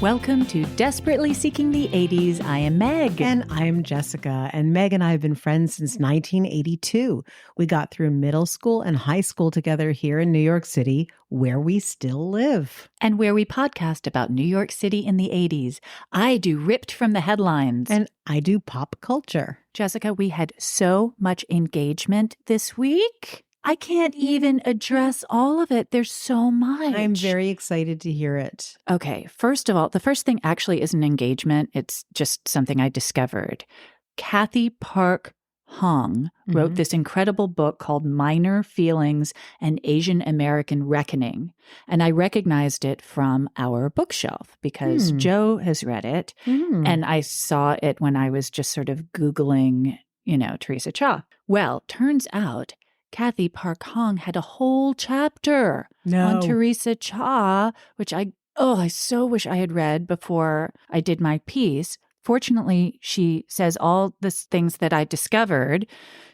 Welcome to Desperately Seeking the 80s. I am Meg. And I am Jessica. And Meg and I have been friends since 1982. We got through middle school and high school together here in New York City, where we still live. And where we podcast about New York City in the 80s. I do Ripped from the Headlines. And I do pop culture. Jessica, we had so much engagement this week. I can't even address all of it. There's so much. I'm very excited to hear it. Okay, first of all, the first thing actually isn't engagement. It's just something I discovered. Kathy Park Hong wrote this incredible book called Minor Feelings and Asian American Reckoning. And I recognized it from our bookshelf because Joe has read it. And I saw it when I was just sort of Googling, Teresa Cha. Well, turns out Kathy Park Hong had a whole chapter on Teresa Cha, which I so wish I had read before I did my piece. Fortunately, she says all the things that I discovered.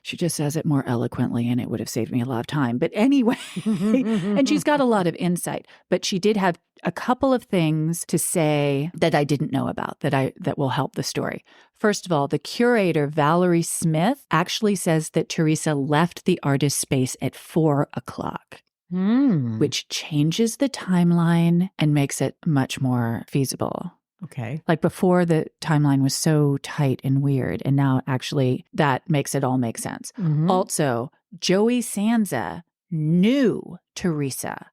She just says it more eloquently, and it would have saved me a lot of time. But anyway, and she's got a lot of insight. But she did have a couple of things to say that I didn't know about that will help the story. First of all, the curator, Valerie Smith, actually says that Teresa left the artist space at 4:00, which changes the timeline and makes it much more feasible. Okay. Like before, the timeline was so tight and weird, and now actually that makes it all make sense. Also, Joey Sanza knew Teresa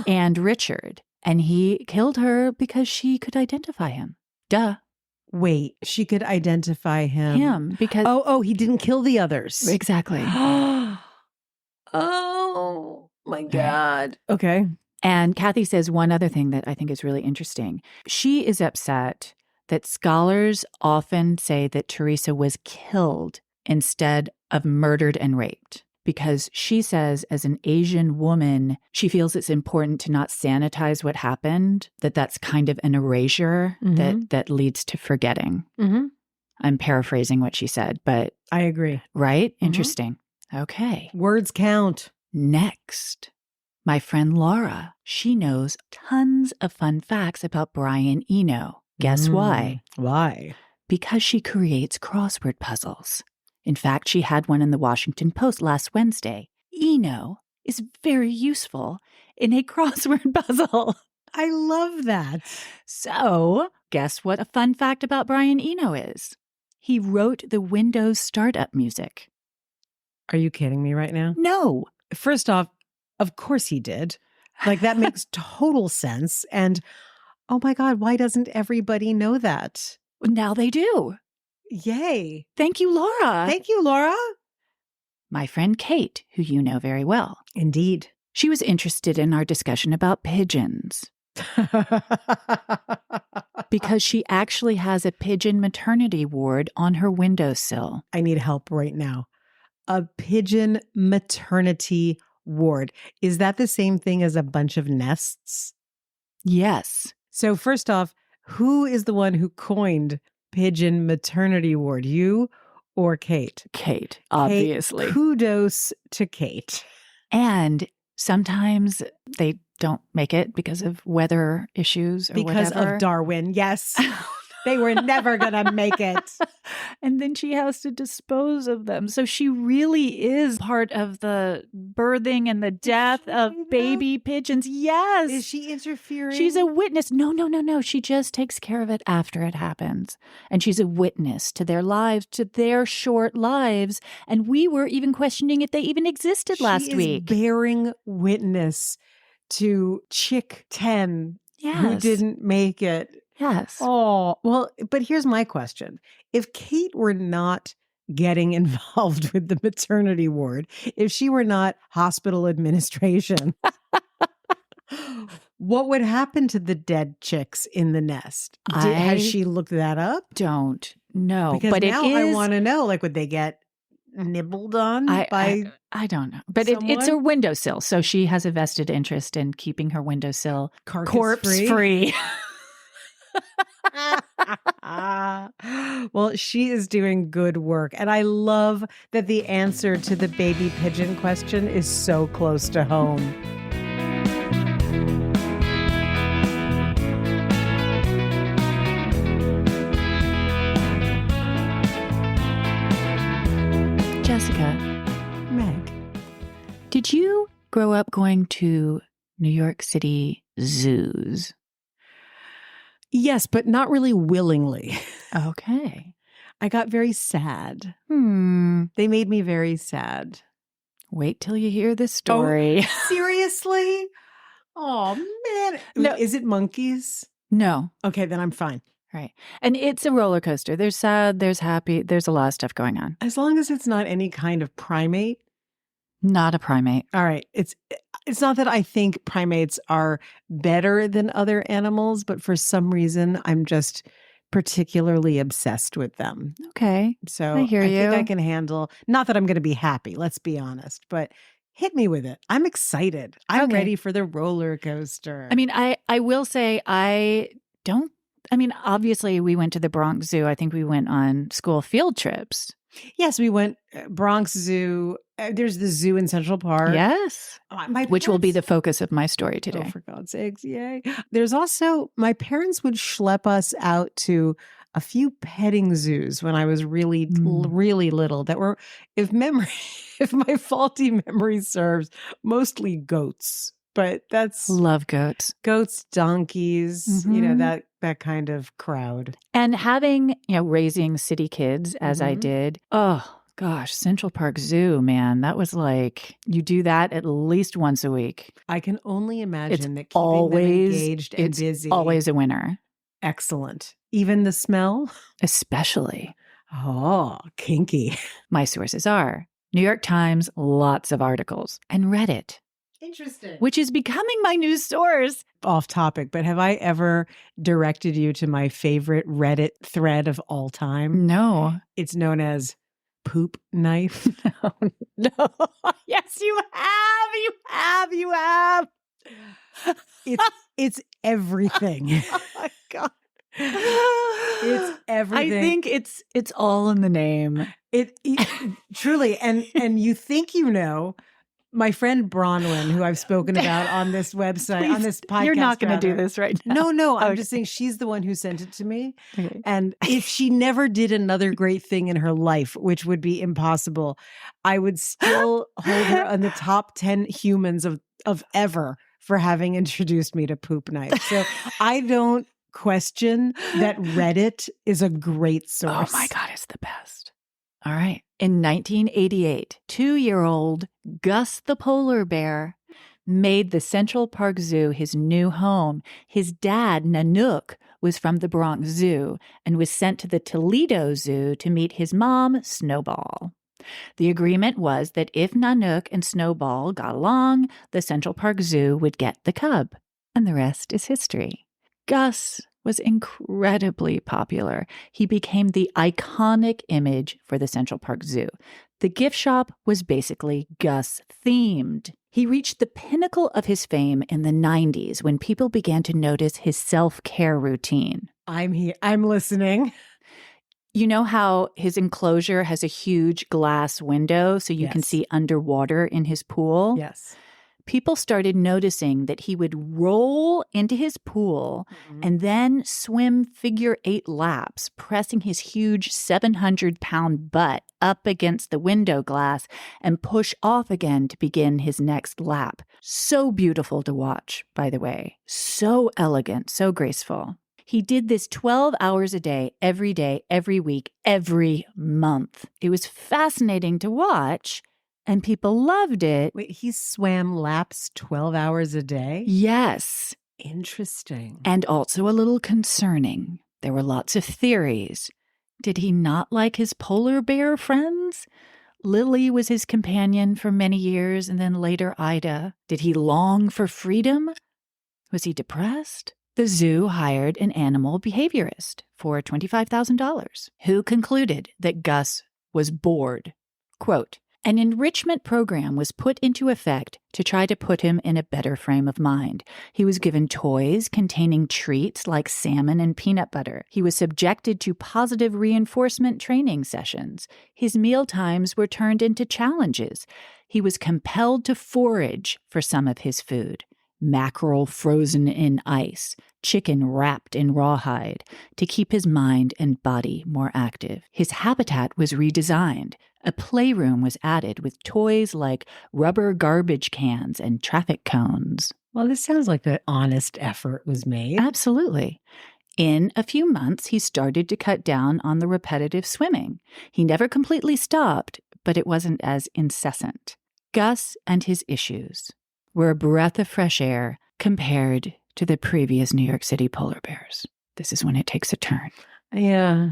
and Richard, and he killed her because she could identify him. Duh. Wait, she could identify him. Because Oh, he didn't kill the others. Exactly. Oh my God. Okay. And Kathy says one other thing that I think is really interesting. She is upset that scholars often say that Teresa was killed instead of murdered and raped, because she says as an Asian woman, she feels it's important to not sanitize what happened, that's kind of an erasure that leads to forgetting. I'm paraphrasing what she said, but I agree. Right? Interesting. Okay. Words count. Next. My friend Laura, she knows tons of fun facts about Brian Eno. Guess why? Why? Because she creates crossword puzzles. In fact, she had one in the Washington Post last Wednesday. Eno is very useful in a crossword puzzle. I love that. So, guess what a fun fact about Brian Eno is? He wrote the Windows startup music. Are you kidding me right now? No. First off, of course he did. Like, that makes total sense. And, oh my God, why doesn't everybody know that? Now they do. Yay. Thank you, Laura. Thank you, Laura. My friend Kate, who you know very well. Indeed. She was interested in our discussion about pigeons. Because she actually has a pigeon maternity ward on her windowsill. I need help right now. A pigeon maternity ward. Is that the same thing as a bunch of nests? Yes. So first off, who is the one who coined pigeon maternity ward? You or Kate? Kate, obviously. Kate, kudos to Kate. And sometimes they don't make it because of weather issues or because whatever. Of Darwin, yes. They were never going to make it. And then she has to dispose of them. So she really is part of the birthing and the death of baby pigeons. Yes. Is she interfering? She's a witness. No. She just takes care of it after it happens. And she's a witness to their lives, to their short lives. And we were even questioning if they even existed last week. Bearing witness to Chick 10 who Yes. didn't make it. Yes. Oh, well, but here's my question. If Kate were not getting involved with the maternity ward, if she were not hospital administration, what would happen to the dead chicks in the nest? Has she looked that up? Don't know. Because but now it is, I want to know, like, would they get nibbled on by I don't know. But it's a windowsill. So she has a vested interest in keeping her windowsill corpse-free. Well, she is doing good work. And I love that the answer to the baby pigeon question is so close to home. Jessica. Meg. Did you grow up going to New York City zoos? Yes, but not really willingly. Okay. I got very sad. Hmm. They made me very sad. Wait till you hear this story. Oh, seriously? Oh, man. No. Is it monkeys? No. Okay, then I'm fine. Right. And it's a roller coaster. There's sad, there's happy, there's a lot of stuff going on. As long as it's not any kind of primate. Not a primate. All right. It's not that I think primates are better than other animals, but for some reason I'm just particularly obsessed with them. Okay. So I hear you. think I can handle, not that I'm going to be happy, let's be honest, but hit me with it. I'm excited. I'm Okay. ready for the roller coaster. I mean, I will say obviously we went to the Bronx Zoo. I think we went on school field trips. Yes, we went Bronx Zoo. There's the zoo in Central Park. Yes. Which will be the focus of my story today. Oh, for God's sakes. Yay. There's also, my parents would schlep us out to a few petting zoos when I was really, really little that were, if my faulty memory serves, mostly goats. But that's love goats, donkeys, that kind of crowd. And having, raising city kids as I did. Oh gosh, Central Park Zoo, man, that was like, you do that at least once a week. I can only imagine that keeping always them engaged and busy. Always a winner. Excellent. Even the smell? Especially. Oh, kinky. My sources are New York Times, lots of articles, and Reddit. Interesting. Which is becoming my news source. Off topic, but have I ever directed you to my favorite Reddit thread of all time? No. It's known as Poop Knife. No. Yes, you have. You have. It's everything. Oh my God. It's everything. I think it's all in the name. It truly, and you think my friend Bronwyn, who I've spoken about on this website, Please, on this podcast. You're not going to do this right now. No, I'm just saying she's the one who sent it to me. Okay. And if she never did another great thing in her life, which would be impossible, I would still hold her on the top 10 humans of ever for having introduced me to Poop Knife. So I don't question that Reddit is a great source. Oh my God, it's the best. All right. In 1988, 2-year-old Gus the polar bear made the Central Park Zoo his new home. His dad, Nanook, was from the Bronx Zoo and was sent to the Toledo Zoo to meet his mom, Snowball. The agreement was that if Nanook and Snowball got along, the Central Park Zoo would get the cub. And the rest is history. Gus was incredibly popular. He became the iconic image for the Central Park Zoo. The gift shop was basically Gus themed. He reached the pinnacle of his fame in the 90s when people began to notice his self-care routine. I'm here. I'm listening. You know how his enclosure has a huge glass window so you can see underwater in his pool? Yes. People started noticing that he would roll into his pool and then swim figure 8 laps, pressing his huge 700-pound butt up against the window glass and push off again to begin his next lap. So beautiful to watch, by the way. So elegant, so graceful. He did this 12 hours a day, every week, every month. It was fascinating to watch. And people loved it. Wait, he swam laps 12 hours a day? Yes. Interesting. And also a little concerning. There were lots of theories. Did he not like his polar bear friends? Lily was his companion for many years, and then later Ida. Did he long for freedom? Was he depressed? The zoo hired an animal behaviorist for $25,000, who concluded that Gus was bored. Quote, an enrichment program was put into effect to try to put him in a better frame of mind. He was given toys containing treats like salmon and peanut butter. He was subjected to positive reinforcement training sessions. His meal times were turned into challenges. He was compelled to forage for some of his food. Mackerel frozen in ice, chicken wrapped in rawhide, to keep his mind and body more active. His habitat was redesigned. A playroom was added with toys like rubber garbage cans and traffic cones. Well, this sounds like an honest effort was made. Absolutely. In a few months, he started to cut down on the repetitive swimming. He never completely stopped, but it wasn't as incessant. Gus and his issues were a breath of fresh air compared to the previous New York City polar bears. This is when it takes a turn. Yeah.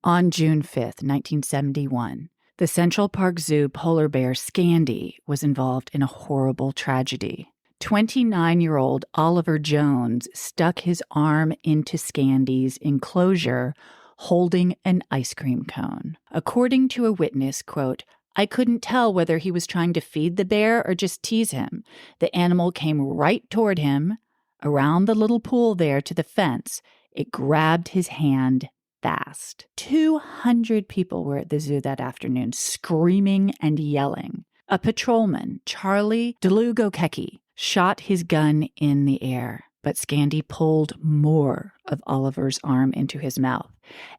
On June 5th, 1971, the Central Park Zoo polar bear Scandy was involved in a horrible tragedy. 29-year-old Oliver Jones stuck his arm into Scandy's enclosure holding an ice cream cone. According to a witness, quote, "I couldn't tell whether he was trying to feed the bear or just tease him. The animal came right toward him, around the little pool there to the fence. It grabbed his hand fast." 200 people were at the zoo that afternoon, screaming and yelling. A patrolman, Charlie DeLugokecki, shot his gun in the air, but Scandy pulled more of Oliver's arm into his mouth.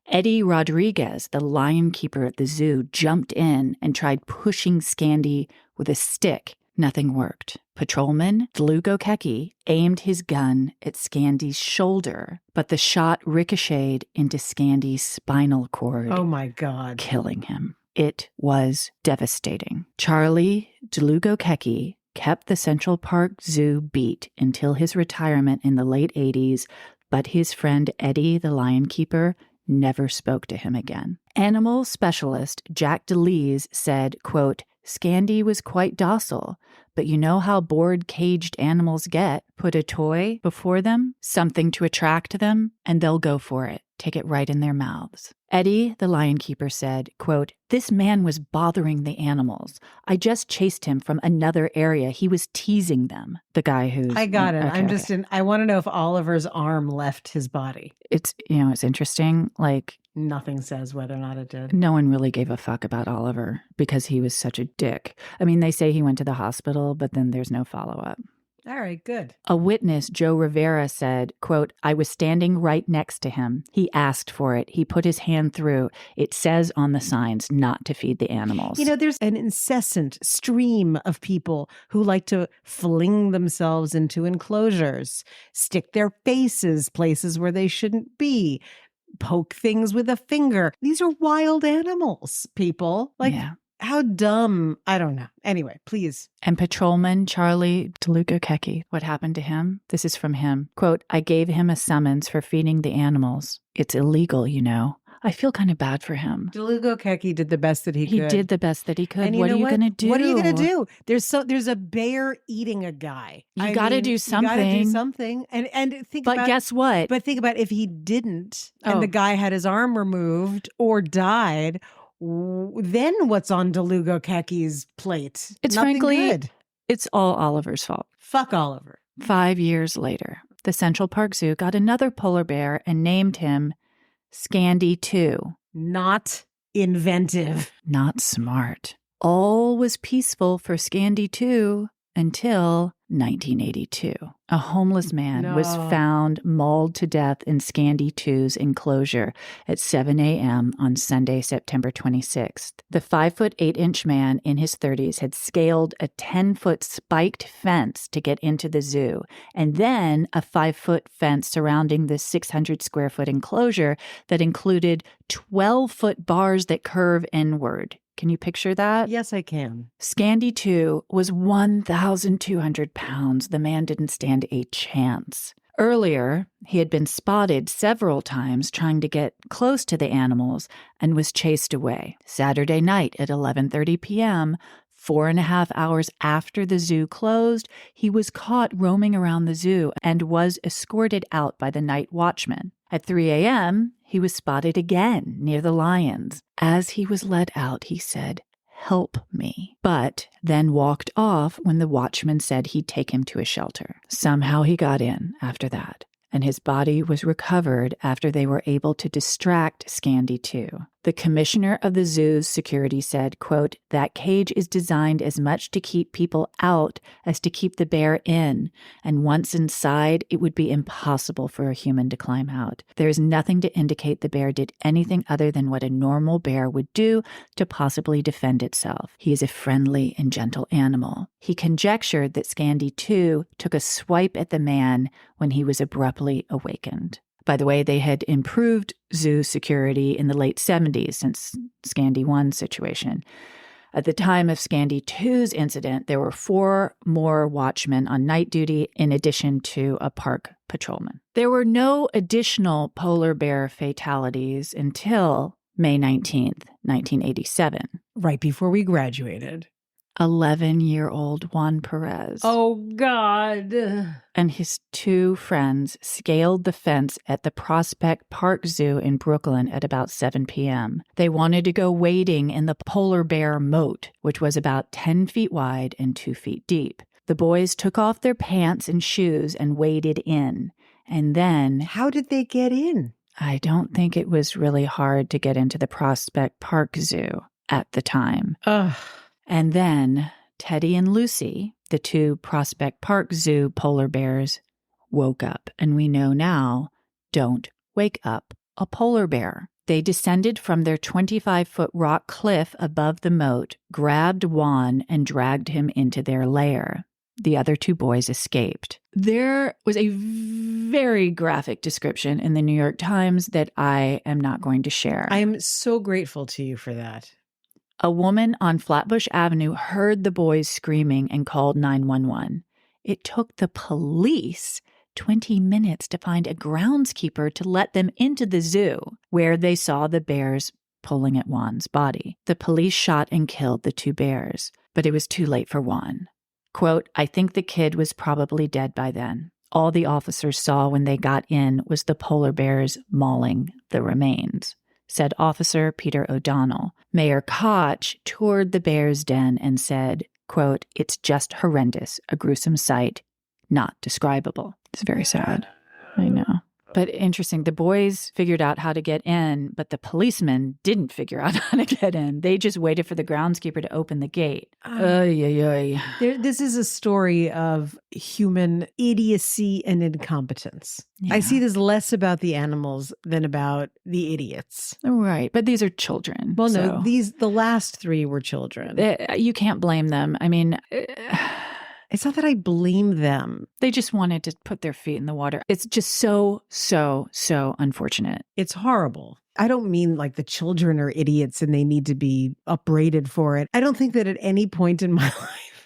Eddie Rodriguez, the lion keeper at the zoo, jumped in and tried pushing Scandy with a stick. Nothing worked. Patrolman DeLugokecki aimed his gun at Scandy's shoulder, but the shot ricocheted into Scandy's spinal cord. Oh my God. Killing him. It was devastating. Charlie DeLugokecki kept the Central Park Zoo beat until his retirement in the late 80s, but his friend Eddie, the lion keeper, never spoke to him again. Animal specialist Jack DeLees said, quote, "Scandy was quite docile, but you know how bored caged animals get. Put a toy before them, something to attract them, and they'll go for it. Take it right in their mouths." Eddie, the lion keeper, said, quote, "This man was bothering the animals. I just chased him from another area. He was teasing them." The guy who's... I got it. Okay, I'm just I want to know if Oliver's arm left his body. It's, it's interesting. Like, nothing says whether or not it did. No one really gave a fuck about Oliver because he was such a dick. I mean, they say he went to the hospital, but then there's no follow-up. All right, good. A witness, Joe Rivera, said, quote, "I was standing right next to him. He asked for it. He put his hand through. It says on the signs not to feed the animals." There's an incessant stream of people who like to fling themselves into enclosures, stick their faces places where they shouldn't be, poke things with a finger. These are wild animals, people. Yeah. How dumb. I don't know. Anyway, please. And patrolman Charlie DeLugokecki, what happened to him? This is from him. Quote, "I gave him a summons for feeding the animals. It's illegal, you know. I feel kind of bad for him." DeLugokecki did the best that he could. He did the best that he could. And what are you going to do? What are you going to do? There's a bear eating a guy. You got to do something. You got to do something. And think about... But guess what? But think about if he didn't and the guy had his arm removed or died... Then what's on DeLugokecki's plate? It's nothing frankly good. It's all Oliver's fault. Fuck Oliver. 5 years later, the Central Park Zoo got another polar bear and named him Scandy 2. Not inventive. Not smart. All was peaceful for Scandy 2 until 1982. A homeless man was found mauled to death in Scandy 2's enclosure at 7 a.m. on Sunday, September 26th. The 5'8" man in his 30s had scaled a 10-foot spiked fence to get into the zoo, and then a 5-foot fence surrounding the 600-square-foot enclosure that included 12-foot bars that curve inward. Can you picture that? Yes, I can. Scandy 2 was 1,200 pounds. The man didn't stand a chance. Earlier, he had been spotted several times trying to get close to the animals and was chased away. Saturday night at 11:30 p.m., 4.5 hours after the zoo closed, he was caught roaming around the zoo and was escorted out by the night watchman. At 3 a.m., he was spotted again near the lions. As he was let out, he said, "Help me," but then walked off when the watchman said he'd take him to a shelter. Somehow he got in after that, and his body was recovered after they were able to distract Scandy 2. The commissioner of the zoo's security said, quote, "That cage is designed as much to keep people out as to keep the bear in. And once inside, it would be impossible for a human to climb out. There is nothing to indicate the bear did anything other than what a normal bear would do to possibly defend itself. He is a friendly and gentle animal." He conjectured that Scandi 2 took a swipe at the man when he was abruptly awakened. By the way, they had improved zoo security in the late 70s since Scandi 1's situation. At the time of Scandi 2's incident, there were 4 more watchmen on night duty in addition to a park patrolman. There were no additional polar bear fatalities until May 19th, 1987. Right before we graduated. 11-year-old Juan Perez. Oh, God. And his 2 friends scaled the fence at the Prospect Park Zoo in Brooklyn at about 7 p.m. They wanted to go wading in the polar bear moat, which was about 10 feet wide and 2 feet deep. The boys took off their pants and shoes and waded in. And then... How did they get in? I don't think it was really hard to get into the Prospect Park Zoo at the time. Ugh. And then Teddy and Lucy, the 2 Prospect Park Zoo polar bears, woke up. And we know now, don't wake up a polar bear. They descended from their 25-foot rock cliff above the moat, grabbed Juan, and dragged him into their lair. The other 2 boys escaped. There was a very graphic description in the New York Times that I am not going to share. I am so grateful to you for that. A woman on Flatbush Avenue heard the boys screaming and called 911. It took the police 20 minutes to find a groundskeeper to let them into the zoo, where they saw the bears pulling at Juan's body. The police shot and killed the 2 bears, but it was too late for Juan. Quote, "I think the kid was probably dead by then. All the officers saw when they got in was the polar bears mauling the remains," said Officer Peter O'Donnell. Mayor Koch toured the bear's den and said, quote, "It's just horrendous, a gruesome sight, not describable." It's very sad. I know. But interesting, the boys figured out how to get in, but the policemen didn't figure out how to get in. They just waited for the groundskeeper to open the gate. This is a story of human idiocy and incompetence. Yeah. I see this less about the animals than about the idiots. Right, but these are children. Well, no, the last 3 were children. You can't blame them. I mean... It's not that I blame them. They just wanted to put their feet in the water. It's just so unfortunate. It's horrible. I don't mean like the children are idiots and they need to be upbraided for it. I don't think that at any point in my life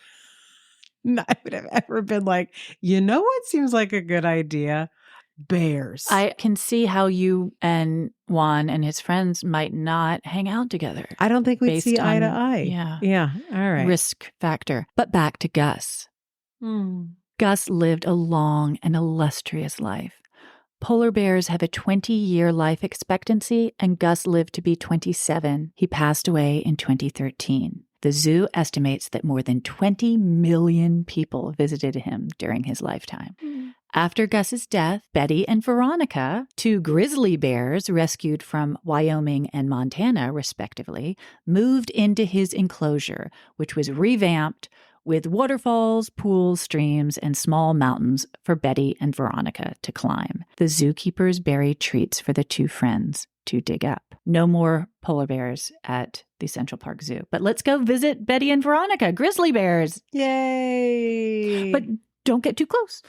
I would have ever been like, you know what seems like a good idea? Bears. I can see how you and Juan and his friends might not hang out together. I don't think we'd see eye to eye. Yeah. Yeah. All right. Risk factor. But back to Gus. Gus lived a long and illustrious life. Polar bears have a 20-year life expectancy, and Gus lived to be 27. He passed away in 2013. The zoo estimates that more than 20 million people visited him during his lifetime. After Gus's death, Betty and Veronica, 2 grizzly bears rescued from Wyoming and Montana, respectively, moved into his enclosure, which was revamped with waterfalls, pools, streams, and small mountains for Betty and Veronica to climb. The zookeepers buried treats for the 2 friends to dig up. No more polar bears at the Central Park Zoo. But let's go visit Betty and Veronica, grizzly bears. Yay! But don't get too close.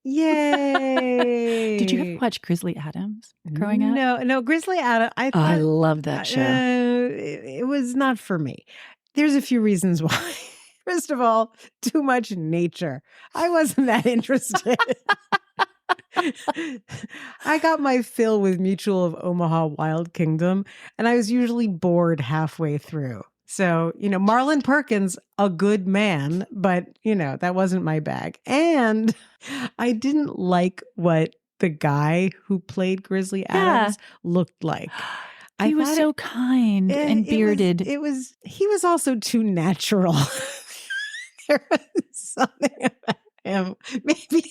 Yay! Did you ever watch Grizzly Adams growing up? No, Grizzly Adams. I love that show. It was not for me. There's a few reasons why. First of all, too much nature. I wasn't that interested. I got my fill with Mutual of Omaha Wild Kingdom, and I was usually bored halfway through. So, Marlon Perkins, a good man, but, that wasn't my bag. And I didn't like what the guy who played Grizzly Adams looked like. He was so kind and bearded. He was also too natural. There was something about him. Maybe.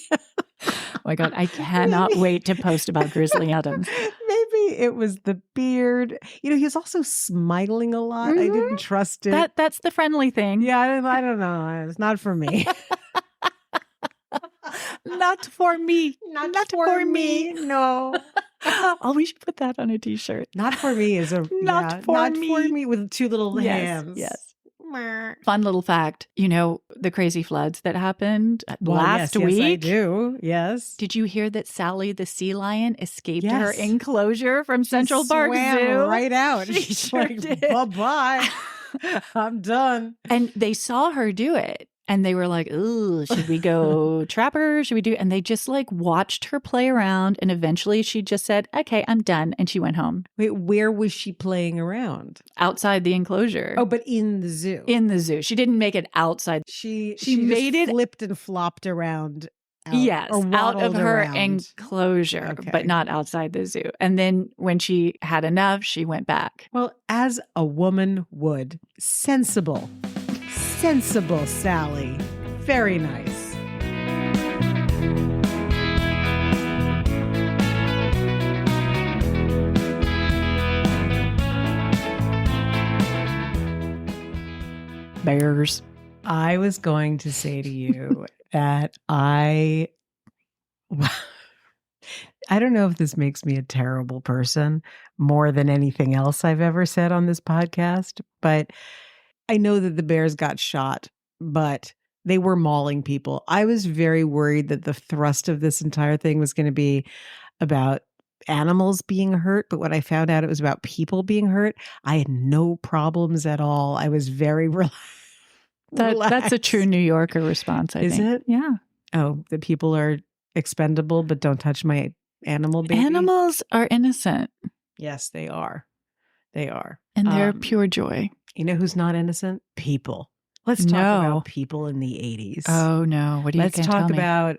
Oh my God, I cannot wait to post about Grizzly Adams. Maybe It was the beard. You know, he was also smiling a lot. I didn't trust it. That's the friendly thing. Yeah, I don't know. It's not for me. Not for me. Not for me. No. Oh, we should put that on a t-shirt. Not for me is Not for me with two little hands. Yes. Fun little fact. You know, the crazy floods that happened last week? Yes, I do. Yes. Did you hear that Sally the sea lion escaped Yes. her enclosure from Central Park Swam Zoo? right out. She She's sure like, did. bye-bye. I'm done. And they saw her do it. And they were like, ooh, should we go trap her? Should we do? And they just like watched her play around. And eventually she just said, okay, I'm done. And she went home. Wait, where was she playing around? Outside the enclosure. Oh, but in the zoo. In the zoo. She didn't make it outside. She made just it flipped and flopped around. Yes, or out of waddled her around. enclosure, Okay. but not outside the zoo. And then when she had enough, she went back. Well, as a woman would. Sensible Sally. Very nice. Bears. I was going to say to you that I don't know if this makes me a terrible person more than anything else I've ever said on this podcast, but I know that the bears got shot, but they were mauling people. I was very worried that the thrust of this entire thing was going to be about animals being hurt, but when I found out it was about people being hurt, I had no problems at all. I was very relaxed. That's a true New Yorker response, I think. Is it? Yeah. Oh, the people are expendable, but don't touch my animal baby. Animals are innocent. Yes, they are. They are. And they're pure joy. You know who's not innocent? People. Let's talk about people in the 80s. Oh, no. What do you Let's talk about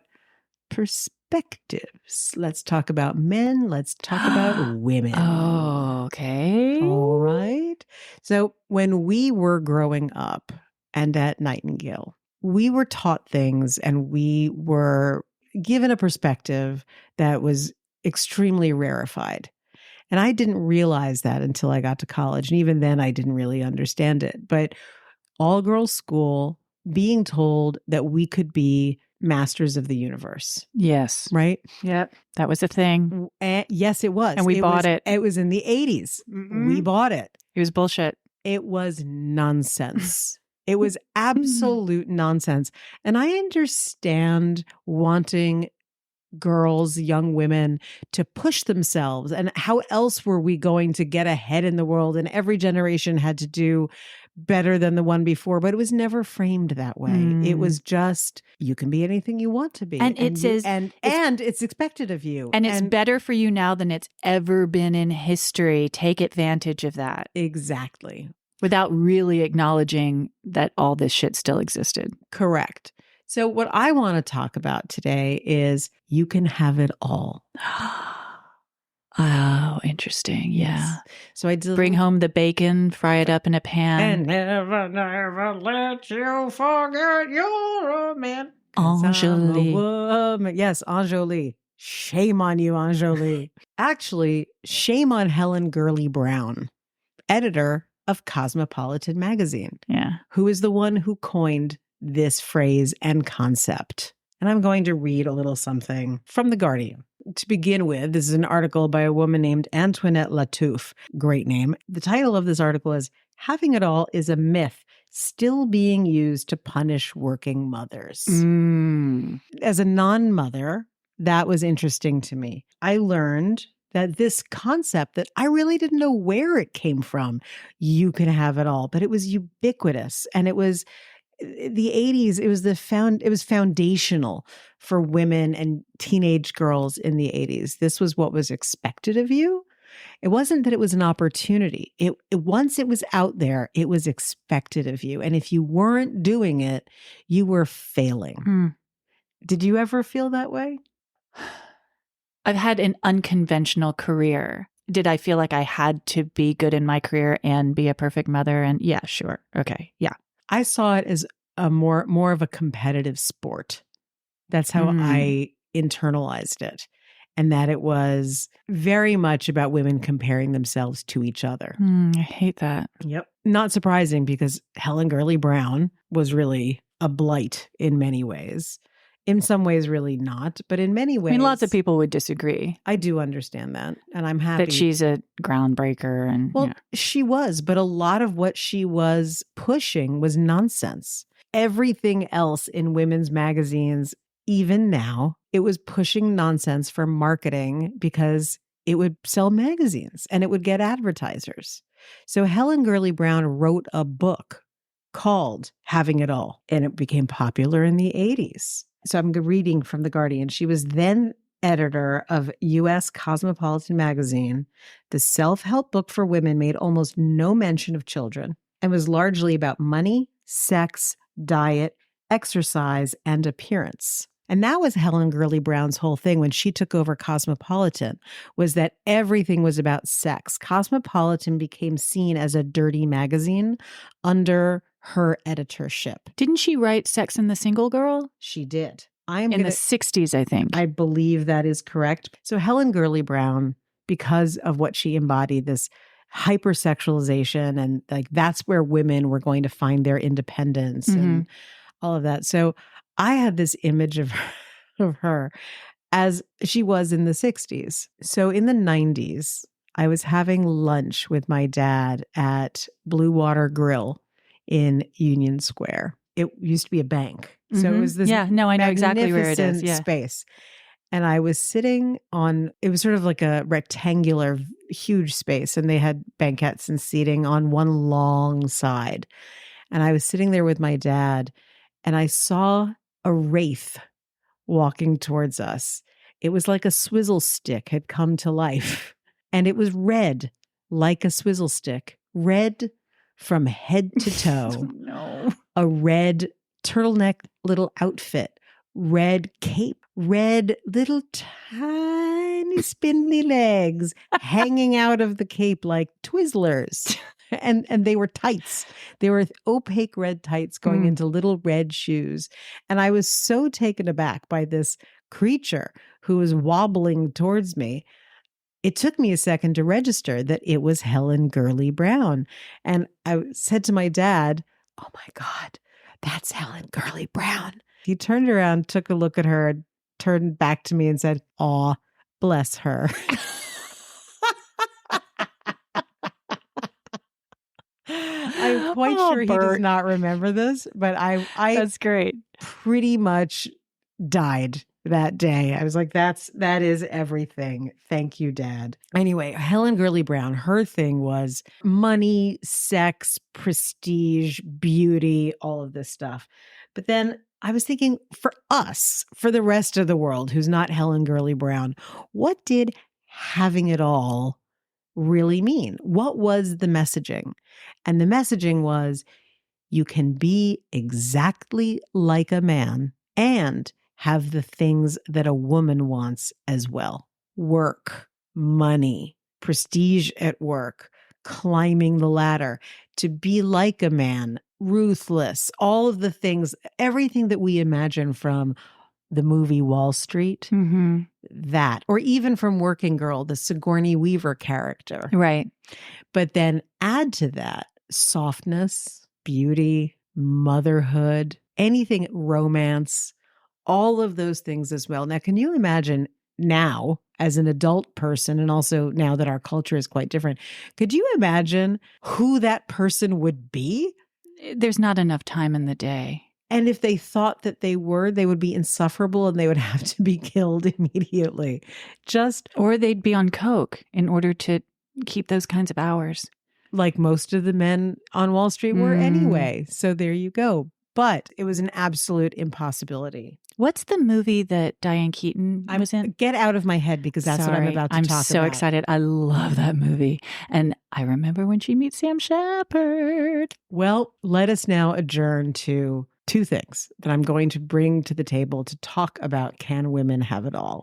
perspectives. Let's talk about men. Let's talk about women. Oh, okay. All right. So when we were growing up and at Nightingale, we were taught things and we were given a perspective that was extremely rarefied. And I didn't realize that until I got to college. And even then, I didn't really understand it. But all girls school, being told that we could be masters of the universe. Yes. Right? Yep. That was a thing. Yes, it was. And we bought it. It was in the 80s. Mm-mm. We bought it. It was bullshit. It was nonsense. It was absolute nonsense. And I understand wanting girls, young women to push themselves. And how else were we going to get ahead in the world? And every generation had to do better than the one before, but it was never framed that way. It was just, you can be anything you want to be. And it's expected of you. And it's better for you now than it's ever been in history. Take advantage of that. Exactly. Without really acknowledging that all this shit still existed. Correct. So what I want to talk about today is you can have it all. Oh, interesting. Yeah. Yes. So I did bring home the bacon, fry it up in a pan. And never let you forget you're a man. Angelique. Yes, Angelique. Shame on you, Angelique. Actually, shame on Helen Gurley Brown, editor of Cosmopolitan magazine. Yeah. Who is the one who coined this phrase and concept. And I'm going to read a little something from The Guardian. To begin with, this is an article by a woman named Antoinette Lattouf. Great name. The title of this article is Having It All is a Myth Still Being Used to Punish Working Mothers. As a non-mother, that was interesting to me. I learned that this concept that I really didn't know where it came from, you can have it all, but it was ubiquitous. And it was the 80s, it was foundational for women and teenage girls in the 80s. This was what was expected of you. It wasn't that it was an opportunity. Once it was out there, it was expected of you. And if you weren't doing it, you were failing. Did you ever feel that way? I've had an unconventional career. Did I feel like I had to be good in my career and be a perfect mother? And yeah, sure. Okay. Yeah. I saw it as a more of a competitive sport. That's how I internalized it. and that it was very much about women comparing themselves to each other. I hate that. Yep. Not surprising because Helen Gurley Brown was really a blight in many ways. In some ways, really not, but in many ways. I mean, lots of people would disagree. I do understand that, and I'm happy. That she's a groundbreaker. And well, she was, but a lot of what she was pushing was nonsense. Everything else in women's magazines, even now, it was pushing nonsense for marketing because it would sell magazines and it would get advertisers. So Helen Gurley Brown wrote a book called Having It All, and it became popular in the 80s. So I'm reading from The Guardian. She was then editor of U.S. Cosmopolitan magazine. The self-help book for women made almost no mention of children and was largely about money, sex, diet, exercise, and appearance. And that was Helen Gurley Brown's whole thing when she took over Cosmopolitan, was that everything was about sex. Cosmopolitan became seen as a dirty magazine under her editorship. Didn't she write Sex and the Single Girl? She did. In the 60s, I think. I believe that is correct. So Helen Gurley Brown, because of what she embodied, this hypersexualization, and like that's where women were going to find their independence and all of that. So I had this image of her as she was in the 60s. So in the 90s, I was having lunch with my dad at Blue Water Grill in Union Square. It used to be a bank. So it was this I know exactly where it is. Space. And I was sitting on, it was sort of like a rectangular, huge space. And they had banquettes and seating on one long side. And I was sitting there with my dad and I saw a wraith walking towards us. It was like a swizzle stick had come to life. And it was red, like a swizzle stick, red from head to toe. No. A red turtleneck little outfit, red cape, red little tiny spindly legs hanging out of the cape like Twizzlers. And they were tights. They were opaque red tights going into little red shoes. And I was so taken aback by this creature who was wobbling towards me. It took me a second to register that it was Helen Gurley Brown. And I said to my dad, "Oh my God, that's Helen Gurley Brown." He turned around, took a look at her, turned back to me and said, "Aw, bless her." I'm quite sure Bert. he does not remember this, but I That's great. pretty much died that day. I was like, that is everything. Thank you, Dad. Anyway, Helen Gurley Brown, her thing was money, sex, prestige, beauty, all of this stuff. But then I was thinking, for us, for the rest of the world who's not Helen Gurley Brown, what did having it all really mean? What was the messaging? And the messaging was, you can be exactly like a man and have the things that a woman wants as well. Work, money, prestige at work, climbing the ladder, to be like a man, ruthless, all of the things, everything that we imagine from the movie Wall Street, that, or even from Working Girl, the Sigourney Weaver character. Right. But then add to that softness, beauty, motherhood, anything, romance, all of those things as well. Now, can you imagine now as an adult person, and also now that our culture is quite different, could you imagine who that person would be? There's not enough time in the day. And if they thought that they would be insufferable and they would have to be killed immediately. Or they'd be on coke in order to keep those kinds of hours. Like most of the men on Wall Street were anyway. So there you go. But it was an absolute impossibility. What's the movie that Diane Keaton was in? Get out of my head, because that's what I'm about to talk about. I'm so excited. I love that movie. And I remember when she meets Sam Shepard. Well, let us now adjourn to two things that I'm going to bring to the table to talk about, can women have it all?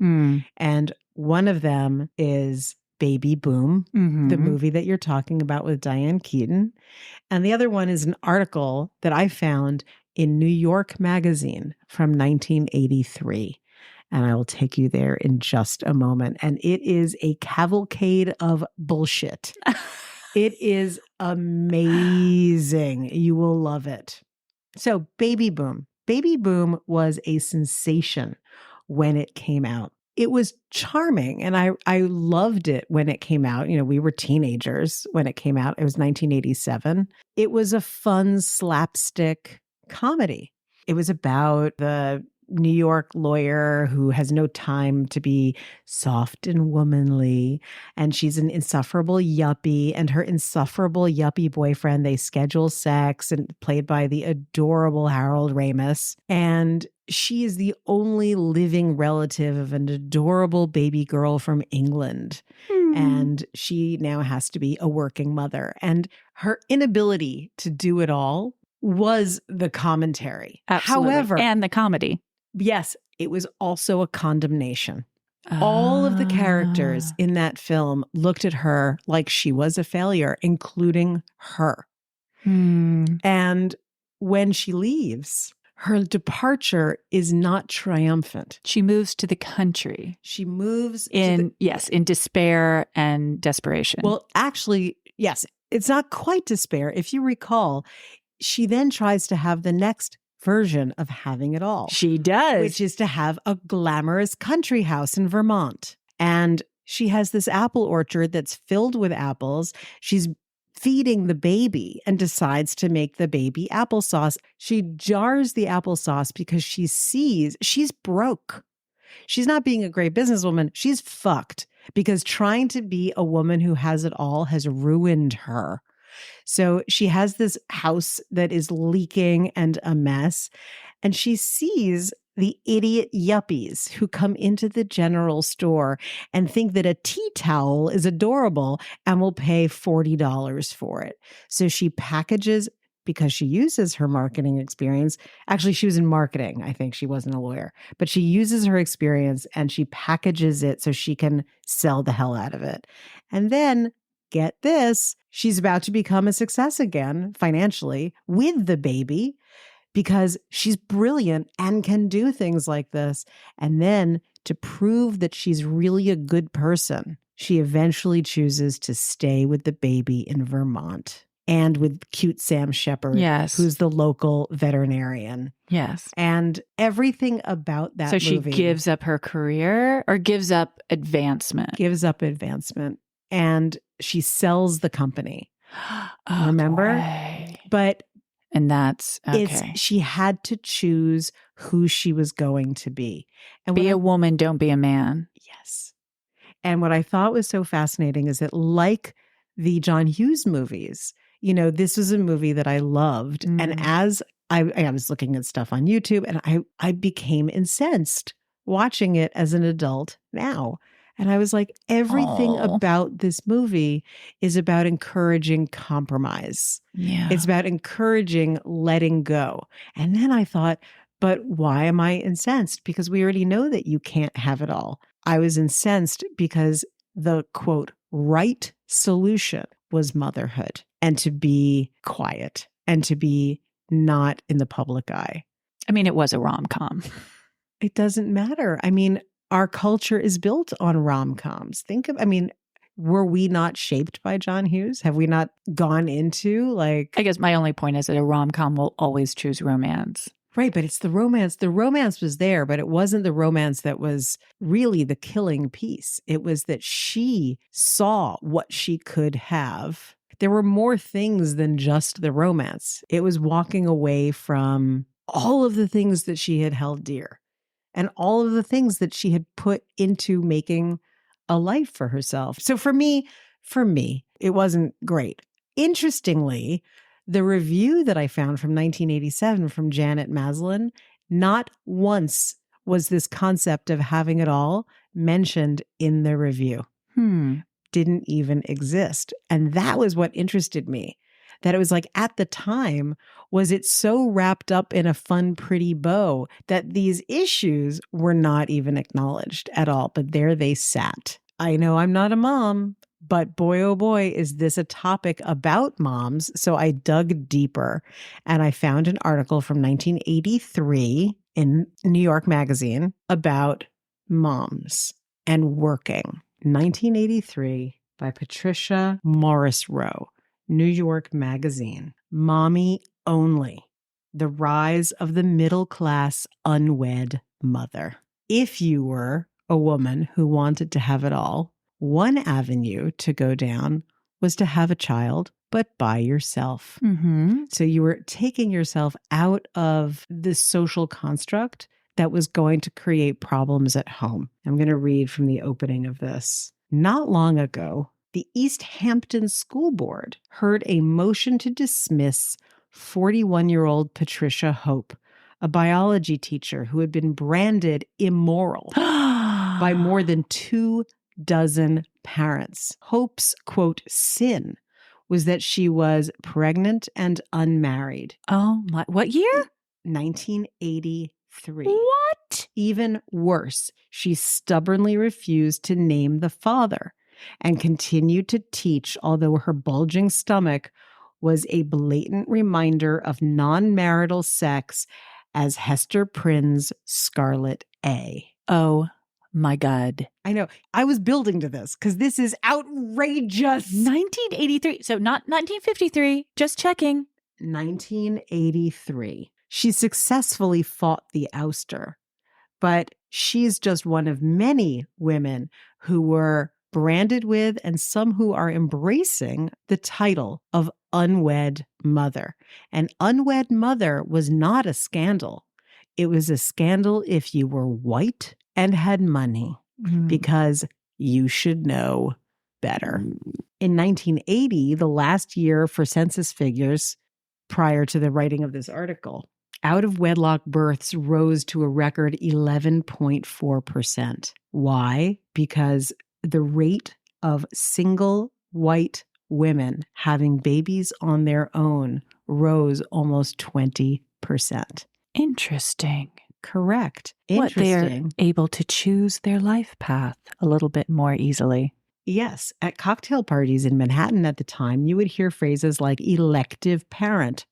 And one of them is Baby Boom, the movie that you're talking about with Diane Keaton. And the other one is an article that I found in New York Magazine from 1983. And I will take you there in just a moment. And it is a cavalcade of bullshit. It is amazing. You will love it. So, Baby Boom. Baby Boom was a sensation when it came out. It was charming, and I loved it when it came out. You know, we were teenagers when it came out. It was 1987. It was a fun slapstick comedy. It was about the New York lawyer who has no time to be soft and womanly. And she's an insufferable yuppie. And her insufferable yuppie boyfriend, they schedule sex, and played by the adorable Harold Ramis. And she is the only living relative of an adorable baby girl from England. And she now has to be a working mother. And her inability to do it all was the commentary. Absolutely. However, and the comedy. Yes, it was also a condemnation. All of the characters in that film looked at her like she was a failure, including her. And when she leaves, her departure is not triumphant. She moves to the country. She moves in despair and desperation. Well, actually, yes, it's not quite despair. If you recall, she then tries to have the next version of having it all. She does. Which is to have a glamorous country house in Vermont. And she has this apple orchard that's filled with apples. She's feeding the baby and decides to make the baby applesauce. She jars the applesauce because she sees she's broke. She's not being a great businesswoman. She's fucked because trying to be a woman who has it all has ruined her. So she has this house that is leaking and a mess, and she sees the idiot yuppies who come into the general store and think that a tea towel is adorable and will pay $40 for it. So she packages, because she uses her marketing experience. Actually, she was in marketing. I think she wasn't a lawyer, but she uses her experience and she packages it so she can sell the hell out of it. And then, get this, she's about to become a success again financially with the baby because she's brilliant and can do things like this. And then to prove that she's really a good person, she eventually chooses to stay with the baby in Vermont and with cute Sam Shepard, yes, who's the local veterinarian. Yes. And everything about that movie. So movie, she gives up her career or gives up advancement? Gives up advancement. And she sells the company. Oh, remember? Boy. But and that's okay. She had to choose who she was going to be. And be a woman, don't be a man. Yes. And what I thought was so fascinating is that, like the John Hughes movies, you know, this was a movie that I loved. And as I was looking at stuff on YouTube, and I became incensed watching it as an adult now. And I was like, everything about this movie is about encouraging compromise. Yeah. It's about encouraging letting go. And then I thought, but why am I incensed? Because we already know that you can't have it all. I was incensed because the, quote, right solution was motherhood and to be quiet and to be not in the public eye. I mean, it was a rom-com. It doesn't matter. I mean, our culture is built on rom-coms. Were we not shaped by John Hughes? Have we not gone into I guess my only point is that a rom-com will always choose romance. Right, but it's the romance. The romance was there, but it wasn't the romance that was really the killing piece. It was that she saw what she could have. There were more things than just the romance. It was walking away from all of the things that she had held dear and all of the things that she had put into making a life for herself. So for me, it wasn't great. Interestingly, the review that I found from 1987 from Janet Maslin, not once was this concept of having it all mentioned in the review. Didn't even exist. And that was what interested me. That it was like, at the time, was it so wrapped up in a fun, pretty bow that these issues were not even acknowledged at all. But there they sat. I know I'm not a mom, but boy, oh boy, is this a topic about moms. So I dug deeper and I found an article from 1983 in New York Magazine about Moms and Working, 1983, by Patricia Morris Rowe, New York Magazine. Mommy Only, The Rise of the Middle-Class Unwed Mother. If you were a woman who wanted to have it all, one avenue to go down was to have a child, but by yourself. So you were taking yourself out of the social construct that was going to create problems at home. I'm going to read from the opening of this. Not long ago, the East Hampton School Board heard a motion to dismiss 41-year-old Patricia Hope, a biology teacher who had been branded immoral by more than 24 parents. Hope's, quote, sin was that she was pregnant and unmarried. Oh my, what year? 1983. What? Even worse, she stubbornly refused to name the father and continued to teach, although her bulging stomach was a blatant reminder of non-marital sex as Hester Prynne's Scarlet A. Oh my God. I know. I was building to this because this is outrageous. 1983. So not 1953. Just checking. 1983. She successfully fought the ouster, but she's just one of many women who were branded with and some who are embracing the title of unwed mother. And unwed mother was not a scandal. It was a scandal if you were white and had money, because you should know better. In 1980, the last year for census figures prior to the writing of this article, out-of-wedlock births rose to a record 11.4%. Why? Because the rate of single white women having babies on their own rose almost 20%. Interesting. Correct. What, they're Interesting. able to choose their life path a little bit more easily. Yes. At cocktail parties in Manhattan at the time, you would hear phrases like elective parent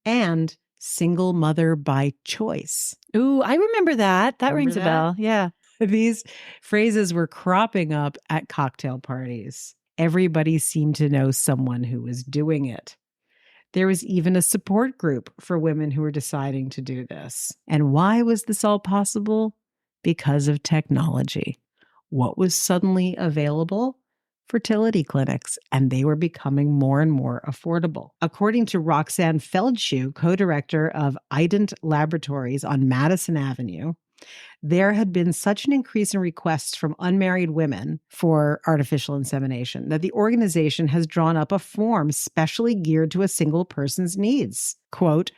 and single mother by choice. Ooh, I remember that. That Remember rings that? a bell. Yeah. These phrases were cropping up at cocktail parties. Everybody seemed to know someone who was doing it. There was even a support group for women who were deciding to do this. And why was this all possible? Because of technology. What was suddenly available? Fertility clinics, and they were becoming more and more affordable. According to Roxanne Feldschuh, co-director of Ident Laboratories on Madison Avenue, there had been such an increase in requests from unmarried women for artificial insemination that the organization has drawn up a form specially geared to a single person's needs. Quote,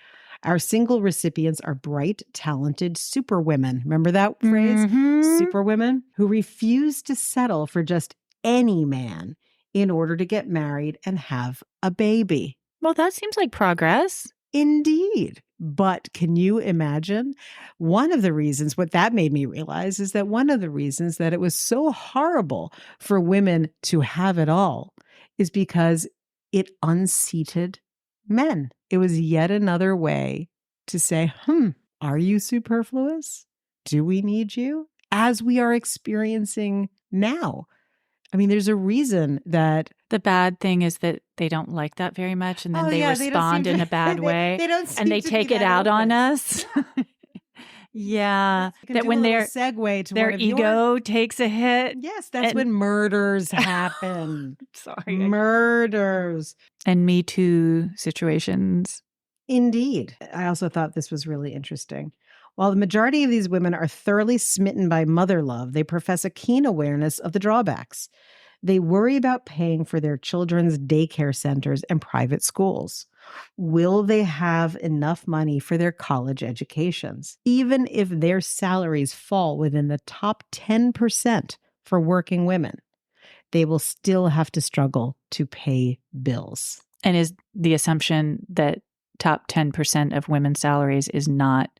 our single recipients are bright, talented superwomen. Remember that phrase? Superwomen who refuse to settle for just any man in order to get married and have a baby. Well, that seems like progress. Indeed. But can you imagine? One of the reasons, what that made me realize is that one of the reasons that it was so horrible for women to have it all is because it unseated men. It was yet another way to say, are you superfluous? Do we need you? As we are experiencing now. I mean, there's a reason that the bad thing is that they don't like that very much, and then they respond in a bad way, and they take it out on us. Yeah, that when their segue to their ego takes a hit. Yes, that's when murders happen. Sorry, murders and Me Too situations. Indeed, I also thought this was really interesting. While the majority of these women are thoroughly smitten by mother love, they profess a keen awareness of the drawbacks. They worry about paying for their children's daycare centers and private schools. Will they have enough money for their college educations? Even if their salaries fall within the top 10% for working women, they will still have to struggle to pay bills. And is the assumption that top 10% of women's salaries is not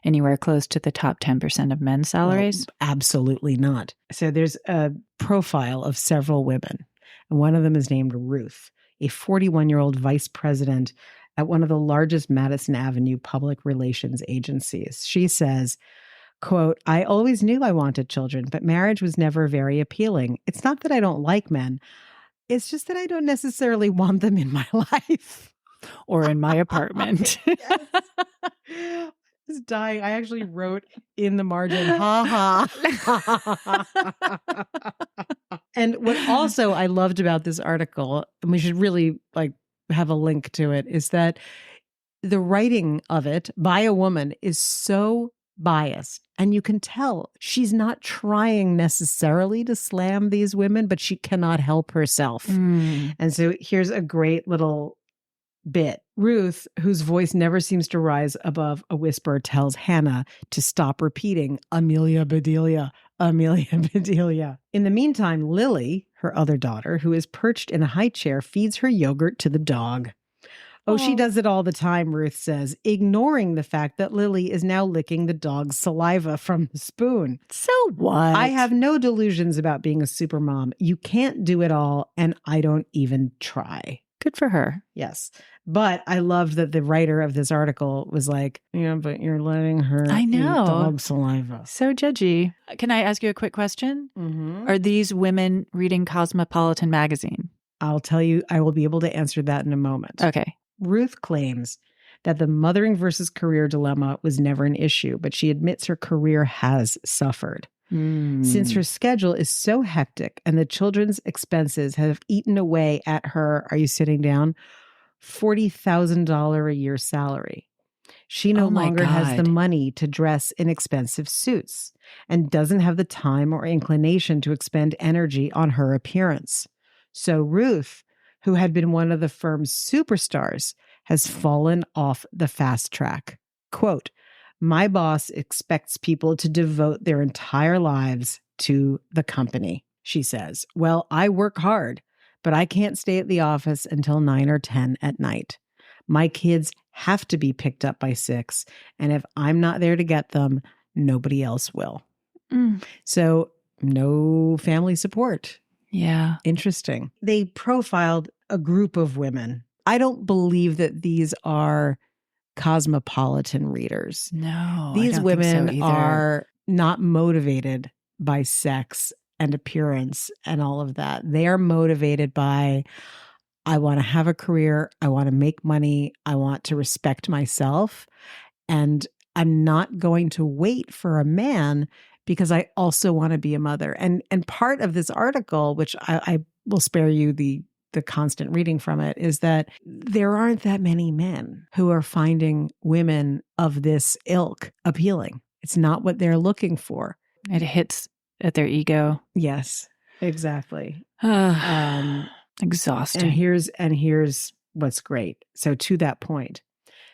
anywhere close to the top 10% of men's salaries? Well, absolutely not. So there's a profile of several women, and one of them is named Ruth, a 41-year-old vice president at one of the largest Madison Avenue public relations agencies. She says, Quote, I always knew I wanted children, but marriage was never very appealing. It's not that I don't like men. It's just that I don't necessarily want them in my life. Or in my apartment. I was dying. I actually wrote in the margin, ha ha. And what also I loved about this article, and we should really have a link to it, is that the writing of it by a woman is so biased. And you can tell she's not trying necessarily to slam these women, but she cannot help herself. And so here's a great little bit. Ruth, whose voice never seems to rise above a whisper, tells Hannah to stop repeating, Amelia Bedelia, Amelia Bedelia. In the meantime, Lily, her other daughter, who is perched in a high chair, feeds her yogurt to the dog. Oh, she does it all the time, Ruth says, ignoring the fact that Lily is now licking the dog's saliva from the spoon. So what? I have no delusions about being a supermom. You can't do it all, and I don't even try. Good for her. Yes. But I loved that the writer of this article was like, yeah, but you're letting her eat dog saliva. So judgy. Can I ask you a quick question? Mm-hmm. Are these women reading Cosmopolitan magazine? I'll tell you, I will be able to answer that in a moment. Okay. Ruth claims that the mothering versus career dilemma was never an issue, but she admits her career has suffered. Since her schedule is so hectic and the children's expenses have eaten away at her, are you sitting down? $40,000 a year salary. She no longer has the money to dress in expensive suits and doesn't have the time or inclination to expend energy on her appearance. So Ruth, who had been one of the firm's superstars, has fallen off the fast track. Quote, my boss expects people to devote their entire lives to the company, she says. Well, I work hard, but I can't stay at the office until 9 or 10 at night. My kids have to be picked up by 6, and if I'm not there to get them, nobody else will. So no family support. Yeah. Interesting. They profiled a group of women. I don't believe that these are Cosmopolitan readers. No, these women think so are not motivated by sex and appearance and all of that. They are motivated by, I want to have a career. I want to make money. I want to respect myself. And I'm not going to wait for a man because I also want to be a mother. And part of this article, which I will spare you the constant reading from it, is that there aren't that many men who are finding women of this ilk appealing. It's not what they're looking for. It hits at their ego. Yes, exactly. Exhausting. And here's what's great. So to that point,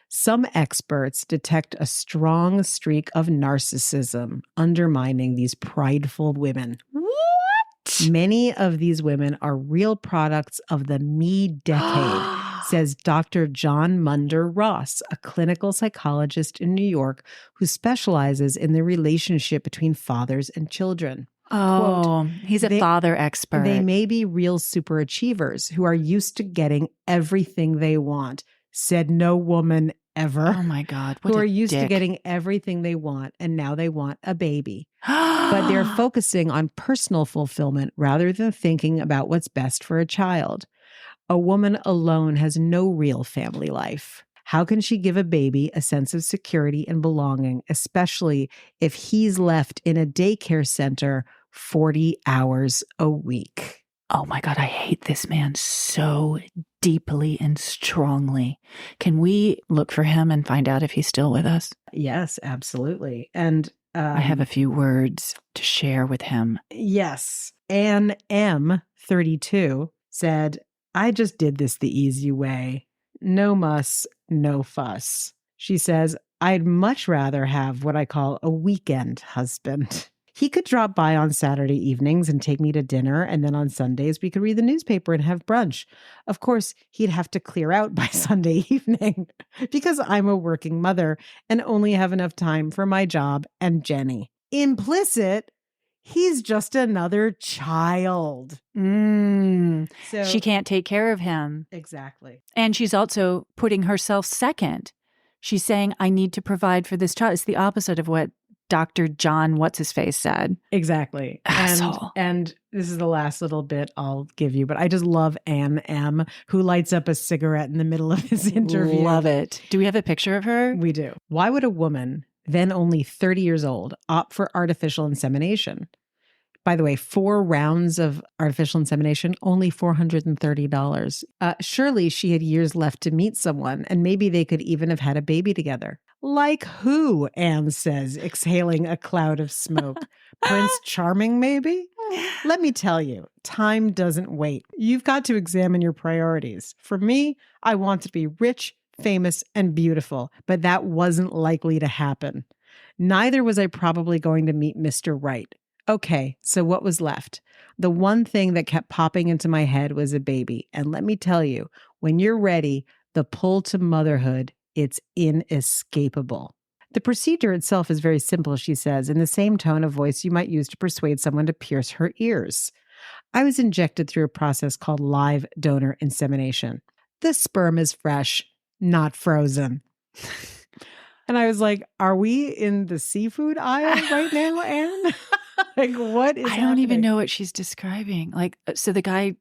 some experts detect a strong streak of narcissism undermining these prideful women. Many of these women are real products of the me decade, says Dr. John Munder Ross, a clinical psychologist in New York who specializes in the relationship between fathers and children. Oh, quote, he's a father expert. They may be real superachievers who are used to getting everything they want, said no woman ever. Oh my God. Who are used to getting everything they want, and now they want a baby. But they're focusing on personal fulfillment rather than thinking about what's best for a child. A woman alone has no real family life. How can she give a baby a sense of security and belonging, especially if he's left in a daycare center 40 hours a week? Oh my God, I hate this man so deeply and strongly. Can we look for him and find out if he's still with us? Yes, absolutely. And I have a few words to share with him. Yes. Anne M, 32, said, I just did this the easy way. No muss, no fuss. She says, I'd much rather have what I call a weekend husband. He could drop by on Saturday evenings and take me to dinner, and then on Sundays we could read the newspaper and have brunch. Of course, he'd have to clear out by Sunday evening because I'm a working mother and only have enough time for my job and Jenny. Implicit, he's just another child. So she can't take care of him. Exactly. And she's also putting herself second. She's saying, I need to provide for this child. It's the opposite of what Dr. John What's-His-Face said. Exactly. Asshole. And this is the last little bit I'll give you, but I just love Ann M., who lights up a cigarette in the middle of his interview. Love it. Do we have a picture of her? We do. Why would a woman, then only 30 years old, opt for artificial insemination? By the way, 4 rounds of artificial insemination, only $430. Surely she had years left to meet someone, and maybe they could even have had a baby together. Like who? Anne says, exhaling a cloud of smoke. Prince Charming, maybe? Let me tell you, time doesn't wait. You've got to examine your priorities. For me, I want to be rich, famous, and beautiful, but that wasn't likely to happen. Neither was I probably going to meet Mr. Right. Okay, so what was left? The one thing that kept popping into my head was a baby. And let me tell you, when you're ready, the pull to motherhood, it's inescapable. The procedure itself is very simple, she says, in the same tone of voice you might use to persuade someone to pierce her ears. I was injected through a process called live donor insemination. The sperm is fresh, not frozen. And I was like, are we in the seafood aisle right now, Anne? Like, what is I don't even know what she's describing. Like, so the guy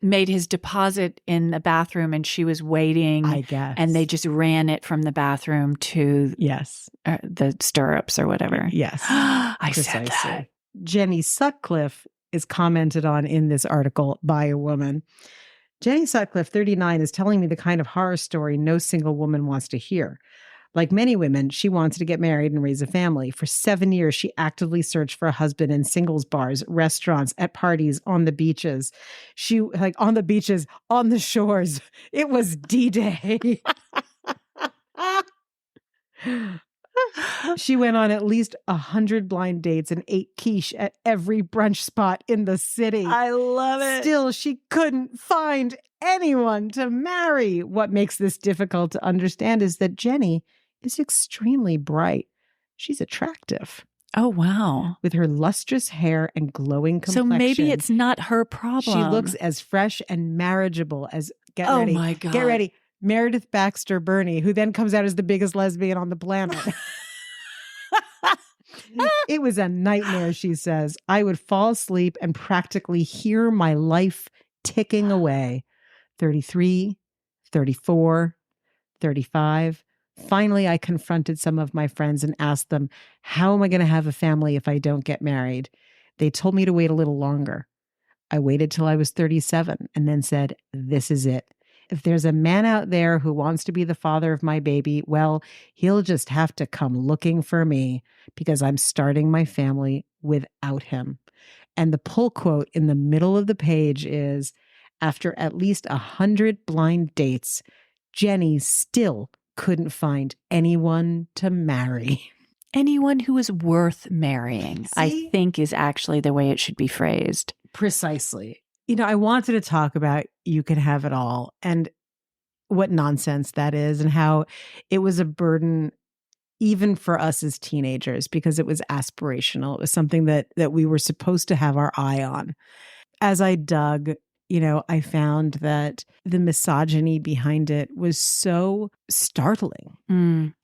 made his deposit in the bathroom and she was waiting. I guess. And they just ran it from the bathroom to the stirrups or whatever. Yes. I said that. Jenny Sutcliffe is commented on in this article by a woman. Jenny Sutcliffe, 39, is telling me the kind of horror story no single woman wants to hear. Like many women, she wanted to get married and raise a family. For 7 years, she actively searched for a husband in singles bars, restaurants, at parties, on the beaches. On the beaches, on the shores. It was D-Day. She went on at least 100 blind dates and ate quiche at every brunch spot in the city. I love it. Still, she couldn't find anyone to marry. What makes this difficult to understand is that Jenny is extremely bright. She's attractive. Oh, wow. With her lustrous hair and glowing complexion. So maybe it's not her problem. She looks as fresh and marriageable as, get ready. Oh my God. Get ready. Meredith Baxter Burney, who then comes out as the biggest lesbian on the planet. It was a nightmare, she says. I would fall asleep and practically hear my life ticking away. 33, 34, 35. Finally, I confronted some of my friends and asked them, how am I going to have a family if I don't get married? They told me to wait a little longer. I waited till I was 37 and then said, this is it. If there's a man out there who wants to be the father of my baby, well, he'll just have to come looking for me because I'm starting my family without him. And the pull quote in the middle of the page is, after at least 100 blind dates, Jenny still couldn't find anyone to marry. Anyone who is worth marrying, I think, is actually the way it should be phrased. Precisely. You know, I wanted to talk about You Can Have It All and what nonsense that is and how it was a burden even for us as teenagers because it was aspirational. It was something that we were supposed to have our eye on. As I dug, you know, I found that the misogyny behind it was so startling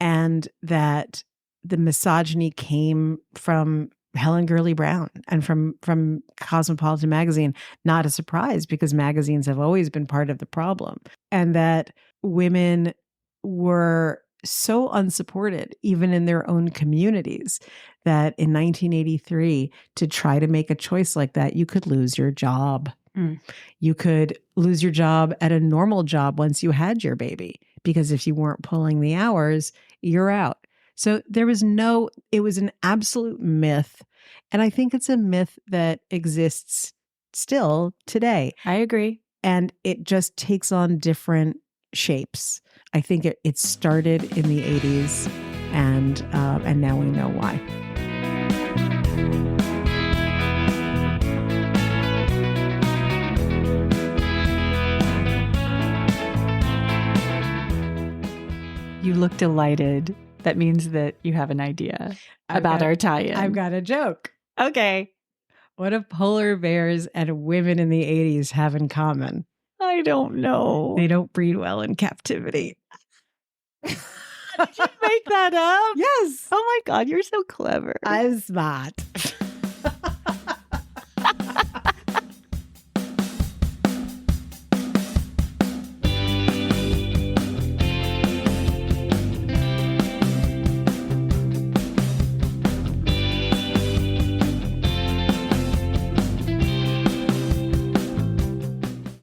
and that the misogyny came from Helen Gurley Brown and from Cosmopolitan magazine. Not a surprise because magazines have always been part of the problem. And that women were so unsupported, even in their own communities, that in 1983, to try to make a choice like that, you could lose your job. You could lose your job at a normal job once you had your baby, because if you weren't pulling the hours, you're out. So it was an absolute myth. And I think it's a myth that exists still today. I agree. And it just takes on different shapes. I think it started in the 80s and now we know why. You look delighted. That means that you have an idea about our tie-in. I've got a joke. Okay. What do polar bears and women in the 80s have in common? I don't know. They don't breed well in captivity. Did you make that up? Yes. Oh my God, you're so clever. I'm smart.